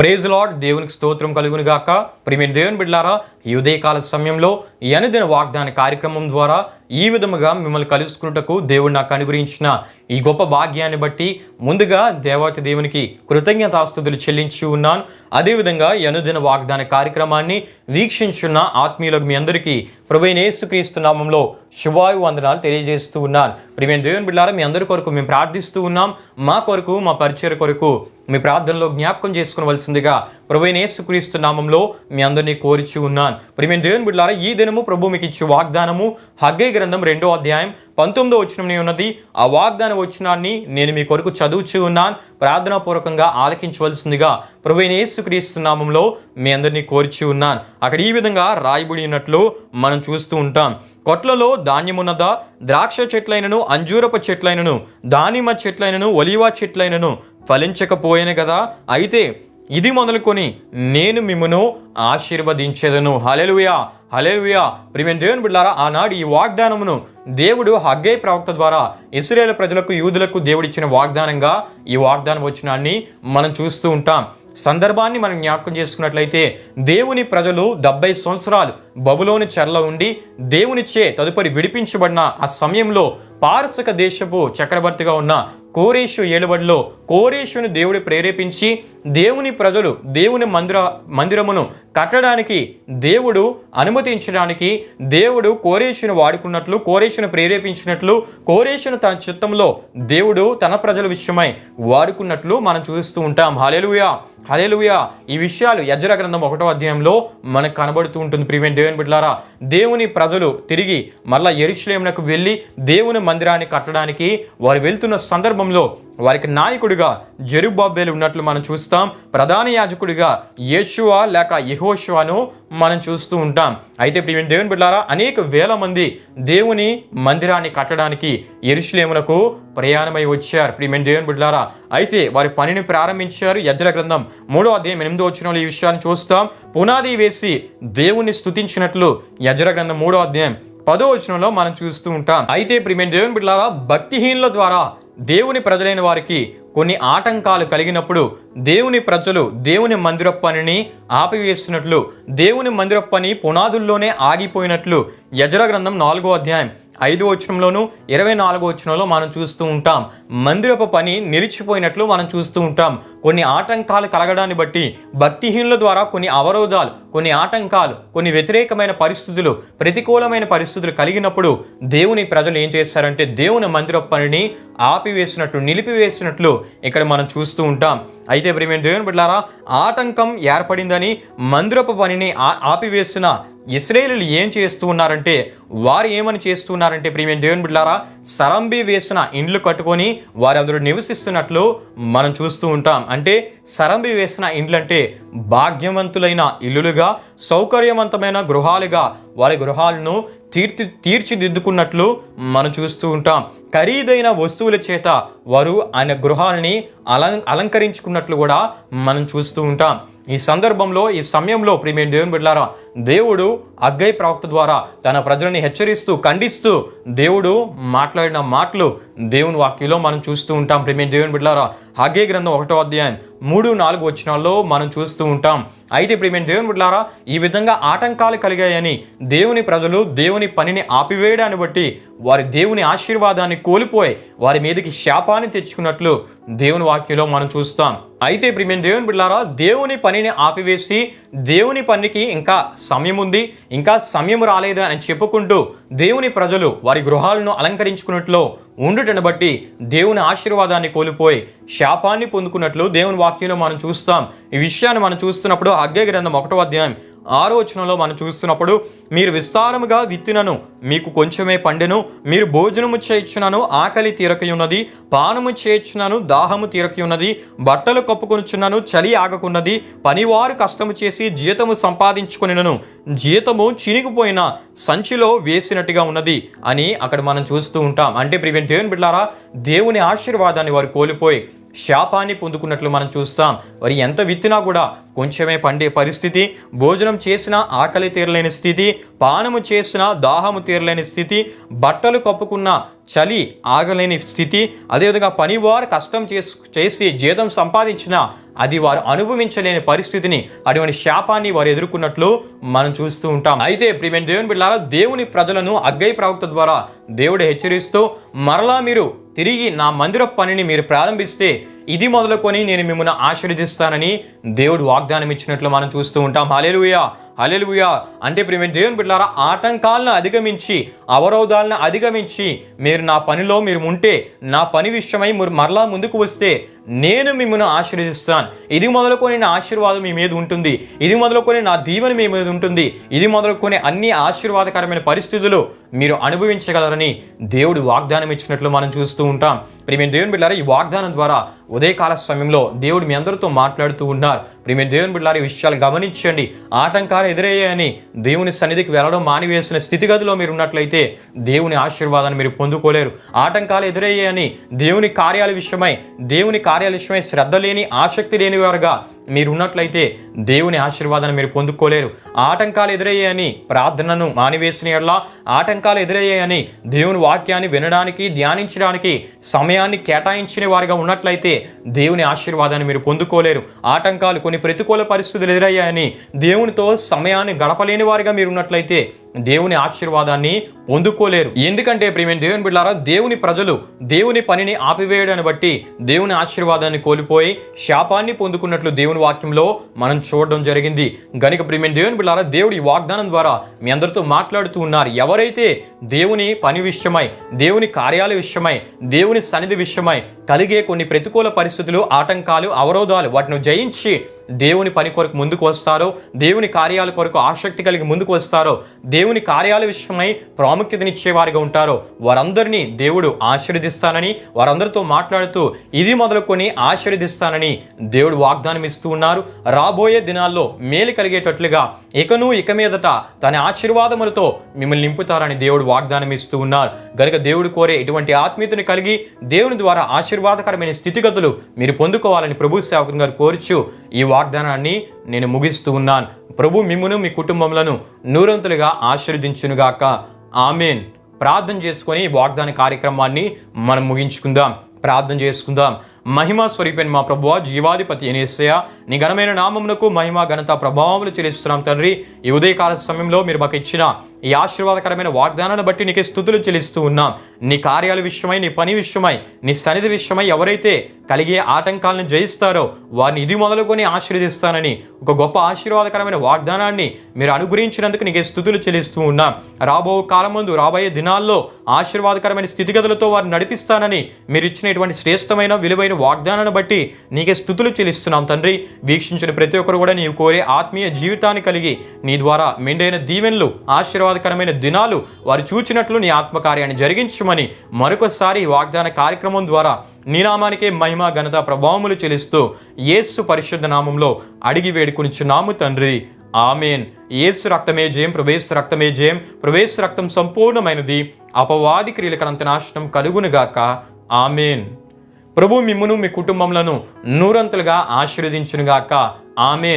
Praise lord. దేవునికి స్తోత్రం కలుగును గాక. ప్రియమైన దేవుని బిడ్డలారా, ఈ ఉదయకాల సమయంలో ఈ అనుదిన వాగ్దాన కార్యక్రమం ద్వారా ఈ విధముగా మిమ్మల్ని కలుసుకున్నటకు దేవుడు నాకు అనుగ్రహించిన ఈ గొప్ప భాగ్యాన్ని బట్టి ముందుగా దేవాతి దేవునికి కృతజ్ఞతాస్తుతులు చెల్లించి ఉన్నాను. అదేవిధంగా ఈ అనుదిన వాగ్దాన కార్యక్రమాన్ని వీక్షించున్న ఆత్మీయులకు మీ అందరికీ ప్రభువైన యేసుక్రీస్తు నామములో శుభాభివందనాలు తెలియజేస్తూ ఉన్నాను. ప్రియమైన దేవుని బిడ్డలారా, మీ అందరి కొరకు మేము ప్రార్థిస్తూ ఉన్నాం. మా కొరకు, మా పరిచయ కొరకు మీ ప్రార్థనలో జ్ఞాపకం చేసుకునవలసిందిగా ప్రభువైన యేసుక్రీస్తు నామంలో మీ అందరినీ కోరిచి ఉన్నాను. ప్రియమైన దేవుని బిడ్డలారా, ఈ దినము ప్రభు మీకు ఇచ్చే వాగ్దానము హగ్గై గ్రంథం 2వ అధ్యాయం 19వ వచనంలో ఉన్నది. ఆ వాగ్దాన వచనాన్ని నేను మీ కొరకు చదువుచూ ఉన్నాను. ప్రార్థనాపూర్వకంగా ఆలకించవలసిందిగా ప్రభువైన యేసుక్రీస్తు నామంలో మీ అందరినీ కోరిచి ఉన్నాను. అక్కడ ఈ విధంగా రాయబడి ఉన్నట్లు మనం చూస్తూ ఉంటాం. కొట్లలో ధాన్యమున్నదా? ద్రాక్ష చెట్లైనను, అంజూరపు చెట్లైనను, దానిమ్మ చెట్లైనను, ఒలీవ చెట్లైనను ఫలించకపోయాను కదా. అయితే ఇది మొదలుకొని నేను మిమ్మును ఆశీర్వదించేదను. హల్లెలూయా, హల్లెలూయా. ప్రియమైన దేవుని బిడ్డలారా, ఆనాడు ఈ వాగ్దానమును దేవుడు హగ్గై ప్రవక్త ద్వారా ఇశ్రాయేలు ప్రజలకు, యూదులకు దేవుడిచ్చిన వాగ్దానంగా ఈ వాగ్దాన వచనాన్ని మనం చూస్తూ ఉంటాం. సందర్భాన్ని మనం జ్ఞాపకం చేసుకున్నట్లయితే దేవుని ప్రజలు 70 సంవత్సరాలు బబులోని చెరలో ఉండి దేవునిచ్చే తదుపరి విడిపించబడిన ఆ సమయంలో పారసిక దేశపు చక్రవర్తిగా ఉన్న కోరేషు ఏలుబడిలో కోరేషును దేవుడు ప్రేరేపించి దేవుని ప్రజలు దేవుని మందిరమును కట్టడానికి దేవుడు అనుమతించడానికి దేవుడు కోరేషును వాడుకున్నట్లు, కోరేషును ప్రేరేపించినట్లు, కోరేషును తన చిత్తంలో దేవుడు తన ప్రజల విషయమై వాడుకున్నట్లు మనం చూస్తూ ఉంటాం. హల్లెలూయా, హల్లెలూయా. ఈ విషయాలు యెజ్రా గ్రంథం 1వ అధ్యాయంలో మనకు కనబడుతూ ఉంటుంది. ప్రియమైన దేవుని బిడ్డలారా, దేవుని ప్రజలు తిరిగి మళ్ళా యెరూషలేమునకు వెళ్ళి దేవుని మందిరాన్ని కట్టడానికి వారు వెళ్తున్న సందర్భంలో వారికి నాయకుడిగా జెరుబ్బాబెలు ఉన్నట్లు మనం చూస్తాం. ప్రధాన యాజకుడిగా యేషువ లేక యెహోషువను మనం చూస్తూ ఉంటాం. అయితే ప్రియమైన దేవుని బిడ్డలారా, అనేక వేల మంది దేవుని మందిరాన్ని కట్టడానికి యెరూషలేమునకు ప్రయాణమై వచ్చారు. ప్రియమైన దేవుని బిడ్డలారా, అయితే వారి పనిని ప్రారంభించారు. యెజ్రా గ్రంథం 3వ అధ్యాయం 8వ వచనంలో ఈ విషయాన్ని చూస్తాం. పునాది వేసి దేవుణ్ణి స్తుతించినట్లు యెజ్రా గ్రంథం 3వ అధ్యాయం 10వ వచనంలో మనం చూస్తూ ఉంటాం. అయితే ప్రియమైన దేవుని బిడ్డలారా, భక్తిహీనుల ద్వారా దేవుని ప్రజలైన వారికి కొన్ని ఆటంకాలు కలిగినప్పుడు దేవుని ప్రజలు దేవుని మందిర పనిని ఆపివేస్తున్నట్లు, దేవుని మందిర పని పునాదుల్లోనే ఆగిపోయినట్లు యెజ్రా గ్రంథం 4వ అధ్యాయం 5వ వచనంలోను 24వ వచనంలో మనం చూస్తూ ఉంటాం. మందిరపు పని నిలిచిపోయినట్లు మనం చూస్తూ ఉంటాం. కొన్ని ఆటంకాలు కలగడాన్ని బట్టి భక్తిహీనుల ద్వారా కొన్ని అవరోధాలు, కొన్ని ఆటంకాలు, కొన్ని వ్యతిరేకమైన పరిస్థితులు, ప్రతికూలమైన పరిస్థితులు కలిగినప్పుడు దేవుని ప్రజలు ఏం చేస్తారంటే దేవుని మందిరపు పనిని ఆపివేసినట్లు, నిలిపివేసినట్లు ఇక్కడ మనం చూస్తూ ఉంటాం. అయితే ప్రియమైన దేవుని బిడ్డలారా, ఆటంకం ఏర్పడిందని మందిరపు పనిని ఆపివేసిన ఇశ్రాయేలీయులు ఏం చేస్తూ ఉన్నారంటే, వారు ఏమని చేస్తూ ఉన్నారంటే ప్రియమైన దేవుని బిడ్డలారా, సరంబి వేసిన ఇండ్లు కట్టుకొని వారు అందరూ నివసిస్తున్నట్లు మనం చూస్తూ ఉంటాం. అంటే సరంబి వేసిన ఇండ్లు అంటే భాగ్యవంతులైన ఇల్లులుగా, సౌకర్యవంతమైన గృహాలుగా వారి గృహాలను తీర్చిదిద్దుకున్నట్లు మనం చూస్తూ ఉంటాం. ఖరీదైన వస్తువుల చేత వారు ఆయన గృహాలని అలంకరించుకున్నట్లు కూడా మనం చూస్తూ ఉంటాం. ఈ సందర్భంలో, ఈ సమయంలో ప్రియమైన దేవుని బిడ్డలారా, దేవుడు హగ్గై ప్రవక్త ద్వారా తన ప్రజలని హెచ్చరిస్తూ, ఖండిస్తూ దేవుడు మాట్లాడిన మాటలు దేవుని వాక్యంలో మనం చూస్తూ ఉంటాం. ప్రియమైన దేవుని బిడ్డలారా, హగ్గై గ్రంథం 1వ అధ్యాయం 3-4 వచనాల్లో మనం చూస్తూ ఉంటాం. అయితే ప్రియమైన దేవుని బిడ్డలారా, ఈ విధంగా ఆటంకాలు కలిగాయని దేవుని ప్రజలు దేవుని పనిని ఆపివేయడాన్ని బట్టి వారి దేవుని ఆశీర్వాదాన్ని కోల్పోయి వారి మీదకి శాపాన్ని తెచ్చుకున్నట్లు దేవుని వాక్యంలో మనం చూస్తాం. అయితే ప్రియమైన దేవుని బిడ్డలారా, దేవుని పనిని ఆపివేసి దేవుని పనికి ఇంకా సమయం ఉంది, ఇంకా సమయం రాలేదు అని చెప్పుకుంటూ దేవుని ప్రజలు వారి గృహాలను అలంకరించుకున్నట్లు ఉండుటను బట్టి దేవుని ఆశీర్వాదాన్ని కోల్పోయి శాపాన్ని పొందుకున్నట్లు దేవుని వాక్యంలో మనం చూస్తాం. ఈ విషయాన్ని మనం చూస్తున్నప్పుడు హగ్గై గ్రంథం 1వ అధ్యాయం 6వ వచనంలో మనం చూస్తున్నప్పుడు, మీరు విస్తారముగా విత్తినను మీకు కొంచెమే పండెను, మీరు భోజనము చేయుచున్నాను ఆకలి తీరకయున్నది, పానము చేయుచున్నాను దాహము తీరకయున్నది, బట్టలు కప్పుకొనుచున్నాను చలి ఆగకున్నది, పనివారు కష్టము చేసి జీతము సంపాదించుకొనినను జీతము చినిగిపోయిన సంచిలో వేసినట్టుగా ఉన్నది అని అక్కడ మనం చూస్తూ ఉంటాం. అంటే ప్రియమైన దేవుని బిడ్డలారా, దేవుని ఆశీర్వాదాన్ని వారు కోల్పోయి శాపాన్ని పొందుకున్నట్లు మనం చూస్తాం. మరి ఎంత విత్తినా కూడా కొంచెమే పండే పరిస్థితి, భోజనం చేసినా ఆకలి తీరలేని స్థితి, పానము చేసినా దాహము తీరలేని స్థితి, బట్టలు కప్పుకున్న చలి ఆగలేని స్థితి, అదేవిధంగా పనివారు కష్టం చేసి జీతం సంపాదించినా అది వారు అనుభవించలేని పరిస్థితిని, అటువంటి శాపాన్ని వారు ఎదుర్కొన్నట్లు మనం చూస్తూ ఉంటాం. అయితే ప్రియమైన దేవుని బిడ్డలారా, దేవుని ప్రజలను హగ్గయి ప్రవక్త ద్వారా దేవుడు హెచ్చరిస్తూ, మరలా మీరు తిరిగి నా మందిర పనిని మీరు ప్రారంభిస్తే ఇది మొదలుకొని నేను మిమ్మల్ని ఆశీర్వదిస్తానని దేవుడు వాగ్దానం ఇచ్చినట్లు మనం చూస్తూ ఉంటాం. హల్లెలూయా, హల్లెలూయా. అంటే ప్రియమైన దేవుని బిడ్డలారా, ఆటంకాలను అధిగమించి, అవరోధాలను అధిగమించి మీరు నా పనిలో మీరు ఉంటే, నా పని విషయమై మీరు మరలా ముందుకు వస్తే నేను మిమ్మల్ని ఆశీర్వదిస్తాను. ఇది మొదలుకొని నా ఆశీర్వాదం మీ మీద ఉంటుంది, ఇది మొదలుకొని నా దీవెన మీ మీద ఉంటుంది, ఇది మొదలుకొని అన్ని ఆశీర్వాదకరమైన పరిస్థితులు మీరు అనుభవించగలరని దేవుడు వాగ్దానం ఇచ్చినట్లు మనం చూస్తూ ఉంటాం. ప్రియమైన దేవుని బిడ్డలారా, ఈ వాగ్దానం ద్వారా ఉదయకాల సమయంలో దేవుడు మీ అందరితో మాట్లాడుతూ ఉన్నారు. ప్రియమైన దేవుని బిడ్డలారా, ఈ విషయాలు గమనించండి. ఆటంకాలు ఎదురయ్యాయని దేవుని సన్నిధికి వెళ్ళడం మానివేసిన స్థితిగతిలో మీరు ఉన్నట్లయితే దేవుని ఆశీర్వాదాన్ని మీరు పొందుకోలేరు. ఆటంకాలు ఎదురయ్యాయని దేవుని కార్యాల విషయమై శ్రద్ధ లేని, ఆసక్తి లేని వారుగా మీరు ఉన్నట్లయితే దేవుని ఆశీర్వాదాన్ని మీరు పొందుకోలేరు. ఆటంకాలు ఎదురయ్యాయని ప్రార్థనను మానివేసిన ఎడల, ఆటంకాలు ఎదురయ్యాయని దేవుని వాక్యాన్ని వినడానికి, ధ్యానించడానికి సమయాన్ని కేటాయించిన వారిగా ఉన్నట్లయితే దేవుని ఆశీర్వాదాన్ని మీరు పొందుకోలేరు. ఆటంకాలు, కొన్ని ప్రతికూల పరిస్థితులు ఎదురయ్యాయని దేవునితో సమయాన్ని గడపలేని వారిగా మీరు ఉన్నట్లయితే దేవుని ఆశీర్వాదాన్ని పొందుకోలేరు. ఎందుకంటే ప్రియమైన దేవుని బిడ్డలారా, దేవుని ప్రజలు దేవుని పనిని ఆపివేయడాన్ని బట్టి దేవుని ఆశీర్వాదాన్ని కోల్పోయి శాపాన్ని పొందుకున్నట్లు దేవుని వాక్యంలో మనం చూడడం జరిగింది. గనుక ప్రియమైన దేవుని బిడ్డలారా, దేవుడి వాగ్దానం ద్వారా మీ అందరితో మాట్లాడుతూ ఉన్నారు. ఎవరైతే దేవుని పని విషయమై, దేవుని కార్యాల విషయమై, దేవుని సన్నిధి విషయమై కలిగే కొన్ని ప్రతికూల పరిస్థితులు, ఆటంకాలు, అవరోధాలు, వాటిని జయించి దేవుని పని కొరకు ముందుకు వస్తారో, దేవుని కార్యాల కొరకు ఆసక్తి కలిగి ముందుకు వస్తారో, దేవుని కార్యాల విషయమై ప్రాముఖ్యతనిచ్చేవారిగా ఉంటారో వారందరినీ దేవుడు ఆశీర్వదిస్తానని, వారందరితో మాట్లాడుతూ ఇది మొదలుకొని ఆశీర్వదిస్తానని దేవుడు వాగ్దానం ఇస్తూ ఉన్నారు. రాబోయే దినాల్లో మేలు కలిగేటట్లుగా ఇక మీదట తన ఆశీర్వాదములతో మిమ్మల్ని నింపుతారని దేవుడు వాగ్దానం ఇస్తూ ఉన్నారు. గనుక దేవుడు కోరే ఇటువంటి ఆత్మీయతను కలిగి దేవుని ద్వారా ఆశీర్వాదకరమైన స్థితిగతులు మీరు పొందుకోవాలని ప్రభు సేవకుని గారు కోరుచు ఈ వాగ్దానాన్ని నేను ముగిస్తూ ఉన్నాను. ప్రభు మిమ్మును మీ కుటుంబములను నూరంతులుగా ఆశీర్వదించునుగాక. ఆమేన్. ప్రార్థన చేసుకొని ఈ వాగ్దాన కార్యక్రమాన్ని మనం ముగించుకుందాం. ప్రార్థన చేసుకుందాం. మహిమ స్వరూపైన మా ప్రభువా, జీవాధిపతి అయిన యేసయ్యా, నీ ఘనమైన నామమునకు మహిమ, ఘనత, ప్రభావములు చెల్లిస్తున్నాం తండ్రి. ఈ ఉదయకాల సమయంలో మీరు మాకు ఇచ్చిన ఈ ఆశీర్వాదకరమైన వాగ్దానాన్ని బట్టి నీకే స్తుతులు చెల్లిస్తూ ఉన్నాం. నీ కార్యాల విషయమై, నీ పని విషయమై, నీ సన్నిధి విషయమై ఎవరైతే కలిగే ఆటంకాలను జయిస్తారో వారిని ఇది మొదలుకొని ఆశీర్వదిస్తానని ఒక గొప్ప ఆశీర్వాదకరమైన వాగ్దానాన్ని మీరు అనుగ్రహించినందుకు నీకే స్తుతులు చెల్లిస్తూ ఉన్నాం. రాబో కాలమందు, రాబోయే దినాల్లో ఆశీర్వాదకరమైన స్థితిగతులతో వారిని నడిపిస్తానని మీరు ఇచ్చినటువంటి శ్రేష్టమైన విలువైన వాగ్దానాన్ని బట్టి నీకే స్తుతులు చెల్లిస్తున్నాం తండ్రి. వీక్షించిన ప్రతి ఒక్కరు కూడా నీవు కోరే ఆత్మీయ జీవితాన్ని కలిగి నీ ద్వారా మెండైన దీవెనలు, ఆశీర్వాదకరమైన దినాలు వారు చూచినట్లు నీ ఆత్మకార్యాన్ని జరిగించమని మరొకసారి వాగ్దాన కార్యక్రమం ద్వారా నీ నామానికే మహిమ, ఘనత, ప్రభావములు చెల్లిస్తూ యేసు పరిశుద్ధ నామంలో అడిగి వేడుకొనిచున్నాము తండ్రి. ఆమేన్. యేసు రక్తమే జయం, ప్రభేసు రక్తమే జయం, ప్రభేసు రక్తం సంపూర్ణమైనది, అపవాది క్రియలకంత నాశనం కలుగునుగాక. ఆమేన్. ప్రభు మిమ్మును మీ కుటుంబములను నూరంతులుగా ఆశీర్వదించునుగాక. ఆమేన్.